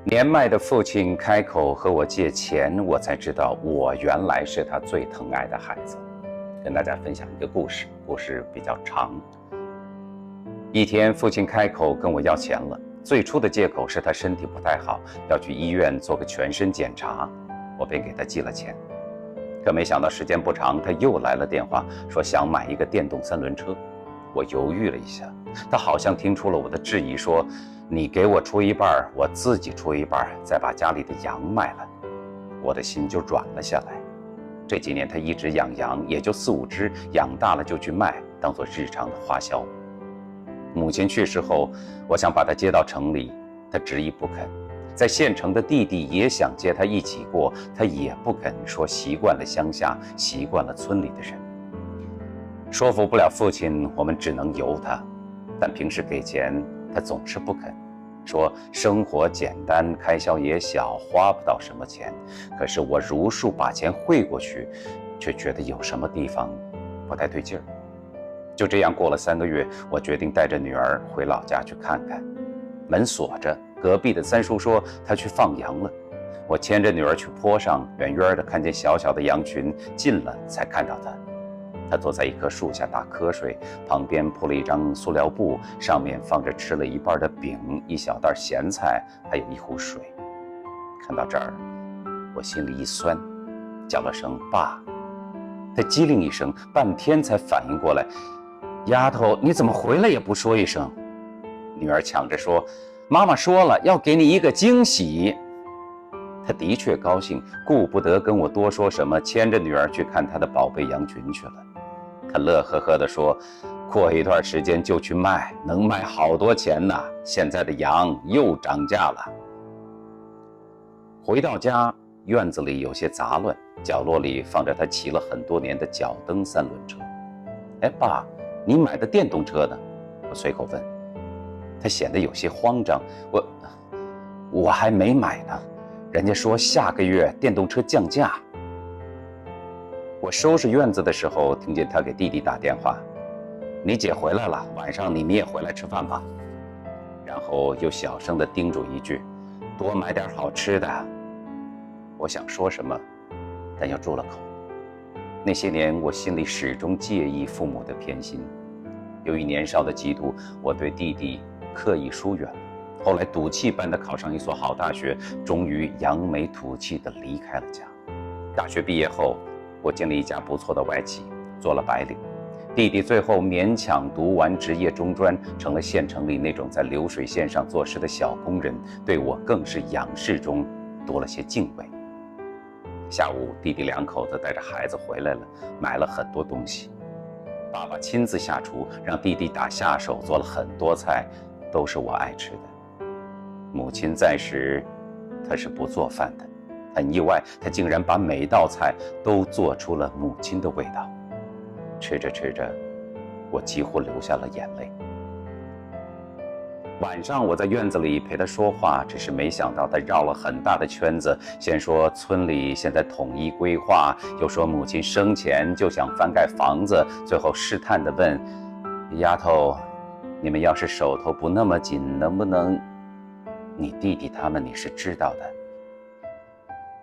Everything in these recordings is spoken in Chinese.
年迈的父亲开口和我借钱，我才知道我原来是他最疼爱的孩子。跟大家分享一个故事，故事比较长。一天，父亲开口跟我要钱了，最初的借口是他身体不太好，要去医院做个全身检查，我便给他寄了钱。可没想到时间不长，他又来了电话，说想买一个电动3轮车。我犹豫了一下，他好像听出了我的质疑，说你给我出一半，我自己出一半，再把家里的羊卖了。我的心就软了下来。这几年他一直养羊，也就4、5只，养大了就去卖，当做日常的花销。母亲去世后，我想把他接到城里，他执意不肯。在县城的弟弟也想接他一起过，他也不肯，说习惯了乡下，习惯了村里的人。说服不了父亲，我们只能由他，但平时给钱他总是不肯，说生活简单，开销也小，花不到什么钱。可是我如数把钱汇过去，却觉得有什么地方不太对劲儿。就这样过了3个月，我决定带着女儿回老家去看看。门锁着，隔壁的三叔说他去放羊了。我牵着女儿去坡上，远远的看见小小的羊群，近了才看到他。他坐在一棵树下打瞌睡，旁边铺了一张塑料布，上面放着吃了一半的饼，一小袋咸菜，还有一壶水。看到这儿，我心里一酸，叫了声爸。他机灵一声，半天才反应过来，丫头，你怎么回来也不说一声？女儿抢着说，妈妈说了要给你一个惊喜。他的确高兴，顾不得跟我多说什么，牵着女儿去看他的宝贝羊群去了。他乐呵呵地说，过一段时间就去卖，能卖好多钱呢，现在的羊又涨价了。回到家，院子里有些杂乱，角落里放着他骑了很多年的脚蹬3轮车。哎，爸，你买的电动车呢？我随口问。他显得有些慌张，我还没买呢，人家说下个月电动车降价。我收拾院子的时候，听见他给弟弟打电话，你姐回来了，晚上你也回来吃饭吧。然后又小声地叮嘱一句，多买点好吃的。我想说什么，但又住了口。那些年，我心里始终介意父母的偏心。由于年少的嫉妒，我对弟弟刻意疏远。后来赌气般的考上一所好大学，终于扬眉吐气地离开了家。大学毕业后，我进了一家不错的外企，做了白领。弟弟最后勉强读完职业中专，成了县城里那种在流水线上做事的小工人，对我更是仰视中多了些敬畏。下午，弟弟2口子带着孩子回来了，买了很多东西。爸爸亲自下厨，让弟弟打下手，做了很多菜，都是我爱吃的。母亲在时，她是不做饭的。很意外，她竟然把每道菜都做出了母亲的味道。吃着吃着，我几乎流下了眼泪。晚上我在院子里陪她说话，只是没想到她绕了很大的圈子，先说村里现在统一规划，又说母亲生前就想翻盖房子，最后试探地问，丫头，你们要是手头不那么紧，能不能……你弟弟他们你是知道的。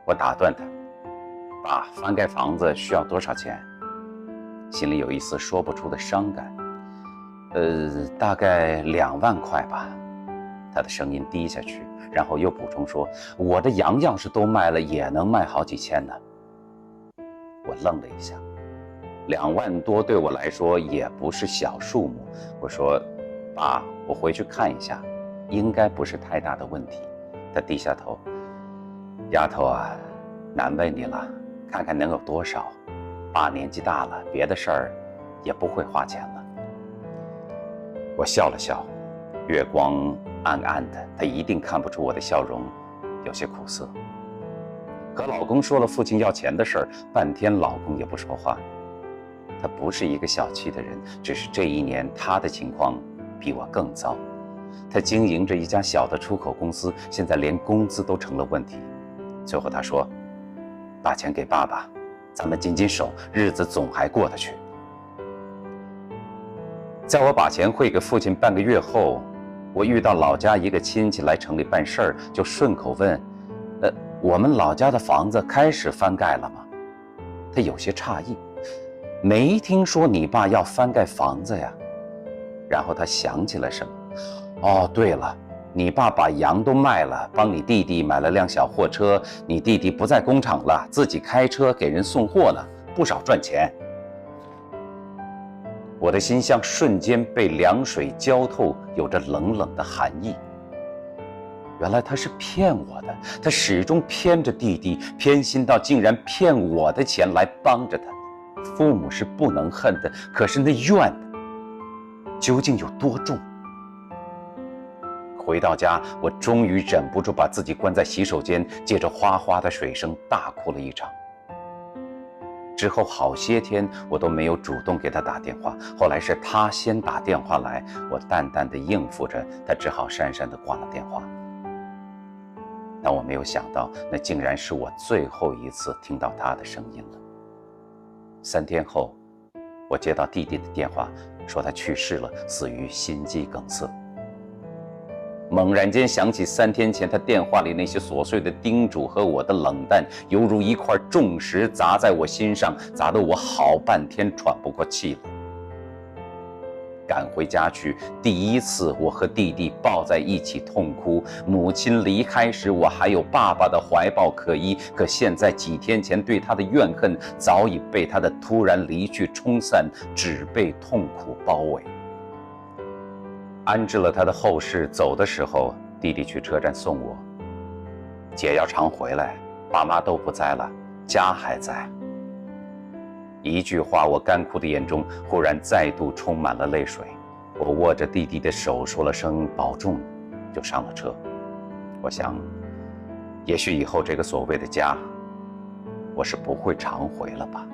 我打断他，爸，翻盖房子需要多少钱？心里有一丝说不出的伤感。大概2万块吧。他的声音低下去，然后又补充说，我的羊要是都卖了，也能卖好几千呢。我愣了一下，2万多对我来说也不是小数目。我说，爸，我回去看一下，应该不是太大的问题。他低下头，丫头啊，难为你了，看看能有多少。爸年纪大了，别的事儿也不会花钱了。我笑了笑，月光暗暗的，他一定看不出我的笑容有些苦涩。和老公说了父亲要钱的事儿，半天老公也不说话。他不是一个小气的人，只是这1年他的情况比我更糟。他经营着一家小的出口公司，现在连工资都成了问题。最后他说，把钱给爸爸，咱们紧紧手，日子总还过得去。在我把钱汇给父亲半个月后，我遇到老家一个亲戚来城里办事儿，就顺口问：“我们老家的房子开始翻盖了吗？”他有些诧异，没听说你爸要翻盖房子呀。然后他想起了什么，哦，对了，你爸把羊都卖了，帮你弟弟买了辆小货车，你弟弟不在工厂了，自己开车给人送货呢，不少赚钱。我的心像瞬间被凉水浇透，有着冷冷的寒意。原来他是骗我的，他始终偏着弟弟，偏心到竟然骗我的钱来帮着他。父母是不能恨的，可是那怨究竟有多重？回到家，我终于忍不住把自己关在洗手间，借着哗哗的水声大哭了一场。之后好些天我都没有主动给他打电话，后来是他先打电话来，我淡淡的应付着，他只好讪讪的挂了电话。但我没有想到，那竟然是我最后一次听到他的声音了。3天后，我接到弟弟的电话，说他去世了，死于心肌梗塞。猛然间想起3天前他电话里那些琐碎的叮嘱和我的冷淡，犹如一块重石砸在我心上，砸得我好半天喘不过气来。赶回家去，第一次我和弟弟抱在一起痛哭。母亲离开时，我还有爸爸的怀抱可依，可现在几天前对他的怨恨早已被他的突然离去冲散，只被痛苦包围。安置了他的后事，走的时候，弟弟去车站送我。姐要常回来，爸妈都不在了，家还在。一句话，我干枯的眼中忽然再度充满了泪水。我握着弟弟的手，说了声保重，就上了车。我想，也许以后这个所谓的家，我是不会常回了吧。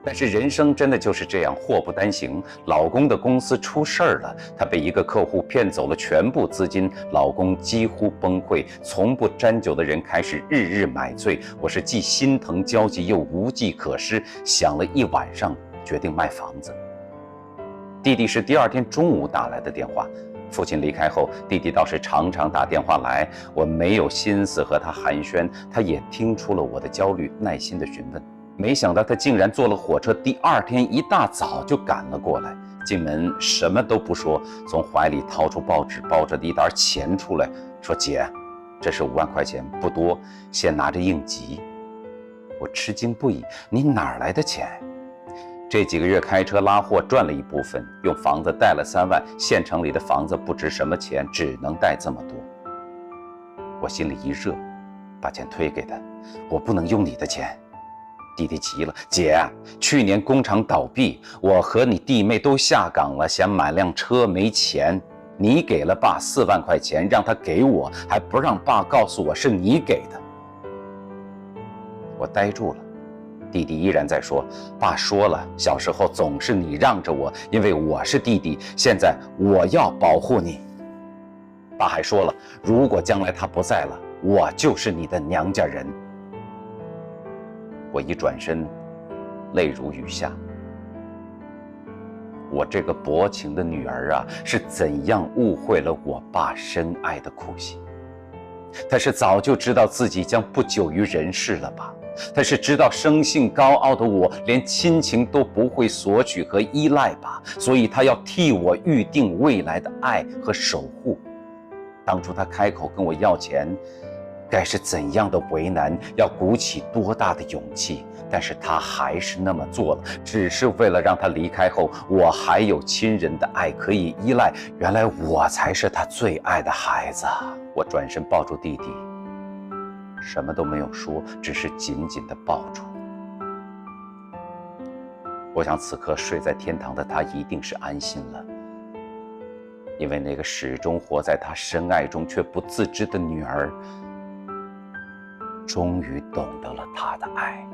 但是人生真的就是这样，祸不单行。老公的公司出事儿了，他被一个客户骗走了全部资金，老公几乎崩溃。从不沾酒的人开始日日买醉，我是既心疼焦急又无计可施，想了一晚上，决定卖房子。弟弟是第2天中午打来的电话，父亲离开后，弟弟倒是常常打电话来，我没有心思和他寒暄，他也听出了我的焦虑，耐心地询问。没想到他竟然坐了火车，第2天一大早就赶了过来。进门什么都不说，从怀里掏出报纸包着的一沓钱出来，说：“姐，这是5万块钱，不多，先拿着应急。”我吃惊不已，你哪来的钱？这几个月开车拉货赚了一部分，用房子贷了3万，县城里的房子不值什么钱，只能贷这么多。我心里一热，把钱推给他，我不能用你的钱。弟弟急了：“姐，去年工厂倒闭，我和你弟妹都下岗了，想买辆车没钱，你给了爸4万块钱，让他给我，还不让爸告诉我是你给的。”我呆住了。弟弟依然在说：“爸说了，小时候总是你让着我，因为我是弟弟，现在我要保护你。爸还说了，如果将来他不在了，我就是你的娘家人。”我一转身，泪如雨下。我这个薄情的女儿啊，是怎样误会了我爸深爱的苦心？她是早就知道自己将不久于人世了吧？她是知道生性高傲的我连亲情都不会索取和依赖吧？所以她要替我预定未来的爱和守护。当初她开口跟我要钱，该是怎样的为难，要鼓起多大的勇气，但是他还是那么做了，只是为了让他离开后，我还有亲人的爱可以依赖。原来我才是他最爱的孩子。我转身抱住弟弟，什么都没有说，只是紧紧地抱住。我想此刻睡在天堂的他一定是安心了，因为那个始终活在他深爱中却不自知的女儿，终于懂得了他的爱。